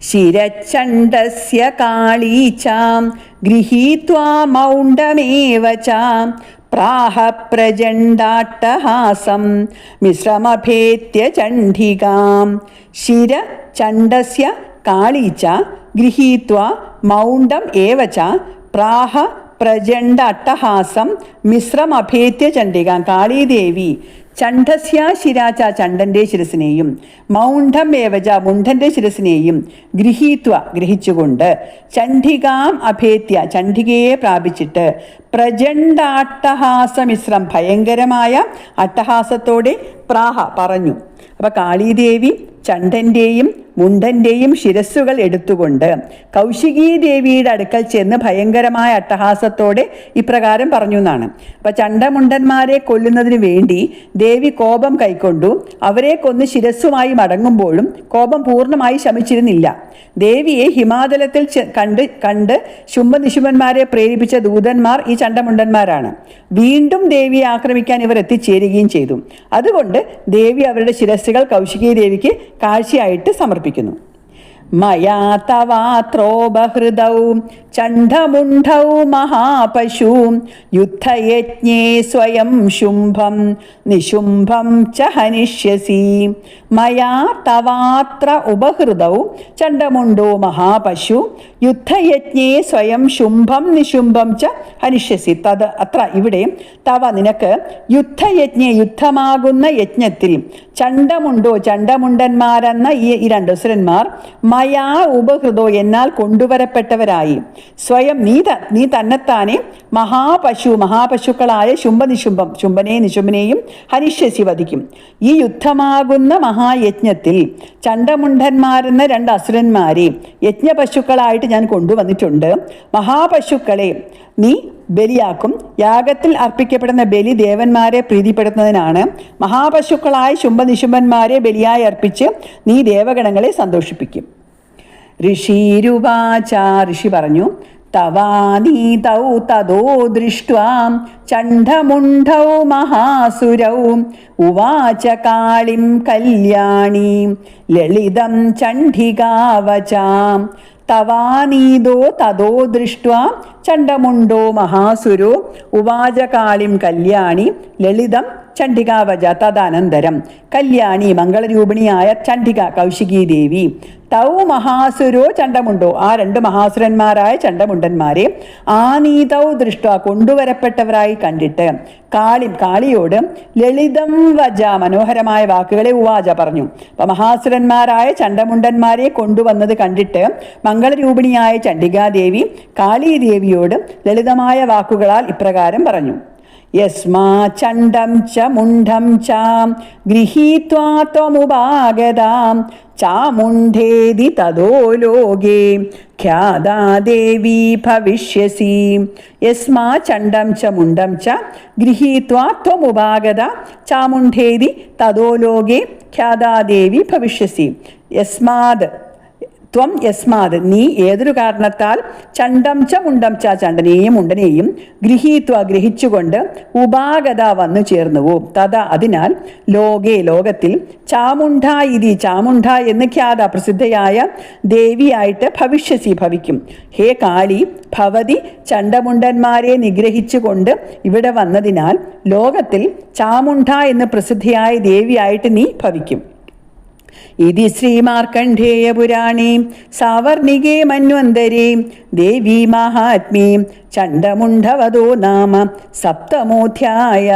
ശിരചണ്ഡസ്യ കാളീചാം ഗൃഹീത്വാ മൗഢമേവ ച പ്രാഹ പ്രചണ്ഡാട്ടഹാസം മിശ്രമഭേത്യ ചണ്ഡികാം. ശിരചണ്ഡസ്യ കാളീച ഗൃഹീത്വാ മൗഢം ഏവ ച പ്രാഹ പ്രചണ്ഡ അട്ടഹാസം മിശ്രമഭേത്യ ചണ്ഡികാം. കാളീദേവി ചണ്ഡസ്യ ശിരാച ചണ്ഡന്റെ ശിരസിനെയും മൗഢം ഏവച മുണ്ഡന്റെ ശിരസിനെയും ഗൃഹീത്വ ഗ്രഹിച്ചുകൊണ്ട് ചണ്ഡികാം അഭേത്യ ചണ്ഡികയെ പ്രാപിച്ചിട്ട് പ്രചണ്ഡാട്ടഹാസമിശ്രം ഭയങ്കരമായ അട്ടഹാസത്തോടെ പ്രാഹ പറഞ്ഞു. അപ്പൊ കാളീദേവി ചണ്ഡന്റെയും മുണ്ഡന്റെയും ശിരസ്സുകൾ എടുത്തുകൊണ്ട് കൗശികീദേവിയുടെ അടുക്കൽ ചെന്ന് ഭയങ്കരമായ അട്ടഹാസത്തോടെ ഇപ്രകാരം പറഞ്ഞു എന്നാണ്. അപ്പൊ ചണ്ഡമുണ്ഡന്മാരെ കൊല്ലുന്നതിന് വേണ്ടി ദേവി കോപം കൈക്കൊണ്ടു. അവരെ കൊന്ന് ശിരസ്സുമായി മടങ്ങുമ്പോഴും കോപം പൂർണ്ണമായി ശമിച്ചിരുന്നില്ല. ദേവിയെ ഹിമാചലത്തിൽ കണ്ട് ശുംഭനിശുംഭന്മാരെ പ്രേരിപ്പിച്ച ദൂതന്മാർ ഈ ചണ്ഡമുണ്ഡന്മാരാണ്. വീണ്ടും ദേവിയെ ആക്രമിക്കാൻ ഇവർ എത്തിച്ചേരുകയും ചെയ്തു. അതുകൊണ്ട് ദേവി അവരുടെ ശിരസ്സുകൾ കൗശികീ ദേവിക്ക് കാഴ്ചയായിട്ട് സമർപ്പിക്കുന്നു. മയാ തവാത്രോപഹൃതൗ ചണ്ഡമുണ്ഡൗ മഹാപശു യുദ്ധയജ്ഞേ സ്വയം ശുംഭം നിശുംഭം ച ഹനിഷ്യസി. മയാ തവാത്ര ഉപഹൃതൗ ചണ്ഡമുണ്ഡോ മഹാപശു യുദ്ധയജ്ഞേ സ്വയം ശുംഭം നിശുംഭം ച ഹനിഷ്യസി. തത് അത്ര ഇവിടെ തവ നിനക്ക് യുദ്ധയജ്ഞേ യുദ്ധമാകുന്ന യജ്ഞത്തിൽ ചണ്ഡമുണ്ടോ ചണ്ഡമുണ്ടന്മാരെന്ന ഈ രണ്ട് അസുരന്മാർ മയാ ഉപഹൃതോ എന്നാൽ കൊണ്ടുവരപ്പെട്ടവരായി സ്വയം നീ തന്നെത്താനെ മഹാപശുക്കളായ ശുംഭനിശുംഭം ശുംഭനെയും നിശുംഭനെയും ഹനിഷ്യസി വധിക്കും. ഈ യുദ്ധമാകുന്ന മഹായജ്ഞത്തിൽ ചണ്ഡമുണ്ഡന്മാരെന്ന രണ്ട് അസുരന്മാരെ യജ്ഞപശുക്കളായിട്ട് ഞാൻ കൊണ്ടുവന്നിട്ടുണ്ട്. മഹാപശുക്കളെ നീ ബലിയാക്കും. യാഗത്തിൽ അർപ്പിക്കപ്പെടുന്ന ബലി ദേവന്മാരെ പ്രീതിപ്പെടുത്തുന്നതിനാണ്. മഹാപശുക്കളായ ശുംഭനിശുംഭന്മാരെ ബലിയായി അർപ്പിച്ച് നീ ദേവഗണങ്ങളെ സന്തോഷിപ്പിക്കും. ഋഷീരുവാച ഋഷി പറഞ്ഞു തവാനീതൗ തദോ ദൃഷ്ട്വാ ചണ്ഡമുണ്ഡൗ മഹാസുരൗ ഉവാച കാളിം കല്യാണീം ലളിതം ചണ്ഡികാവചാം. തവാനീതോ തദോ ദൃഷ്ട്വാ ചണ്ഡമുണ്ഡോ മഹാസുരോ ഉവാച കാളിം കല്യാണി ലളിതം ചണ്ഡികാവച. തദനന്തരം കല്യാണി മംഗളരൂപിണിയായ ചണ്ഡിക കൗശികീ ദേവി തൗ മഹാസുരോ ചണ്ഡമുണ്ടോ ആ രണ്ട് മഹാസുരന്മാരായ ചണ്ഡമുണ്ടന്മാരെ ആനീതൗ ദൃഷ്ട കൊണ്ടുവരപ്പെട്ടവരായി കണ്ടിട്ട് കാളിയോട് ലളിതം വജ മനോഹരമായ വാക്കുകളെ ഉവാച പറഞ്ഞു. അപ്പൊ മഹാസുരന്മാരായ ചണ്ഡമുണ്ടന്മാരെ കൊണ്ടുവന്നത് കണ്ടിട്ട് മംഗളരൂപിണിയായ ചണ്ഡികാദേവി കാളീദേവിയോട് ലളിതമായ വാക്കുകളാൽ ഇപ്രകാരം പറഞ്ഞു. യസ്മാ ചണ്ഡം ച മുണ്ഡം ച ഗൃഹീത്വാ ത്വമുപാഗതാം ചാമുണ്ഡേതി തദോ ലോകേ ഖ്യാതാ ദേവി ഭവിഷ്യസി. യസ്മാ ചണ്ഡം ച മുണ്ഡം ച ഗൃഹീത്വാ ത്വമുപാഗത ചാമുണ്ഡേതി തദോ ലോകേ ഖ്യാതാ ദേവി ഭവിഷ്യസി. യസ്മാത് നീ ഏതൊരു കാരണത്താൽ ചണ്ഡം ച മുണ്ഡം ച ചണ്ഡനെയും മുണ്ടനെയും ഗ്രഹിച്ചുകൊണ്ട് ഉപാഗത വന്നു ചേർന്നുവോ തഥാ അതിനാൽ ലോകത്തിൽ ചാമുണ്ഡ ഇതി ചാമുണ്ഡ എന്ന് ഖ്യാത പ്രസിദ്ധയായ ദേവിയായിട്ട് ഭവിഷ്യസി ഭവിക്കും. ഹേ കാളി ഭവതി ചണ്ഡമുണ്ടന്മാരെ നിഗ്രഹിച്ചുകൊണ്ട് ഇവിടെ വന്നതിനാൽ ലോകത്തിൽ ചാമുണ്ഡ എന്ന് പ്രസിദ്ധയായ ദേവിയായിട്ട് നീ ഭവിക്കും. ഇതി ശ്രീമാർക്കണ്ഡേയ പുരാണേ സാവർണികേ മന്വന്തരേ ദേവീ മഹാത്മ്യേ ചണ്ഡമുണ്ഡവദോ നാമ സപ്തമോധ്യായ.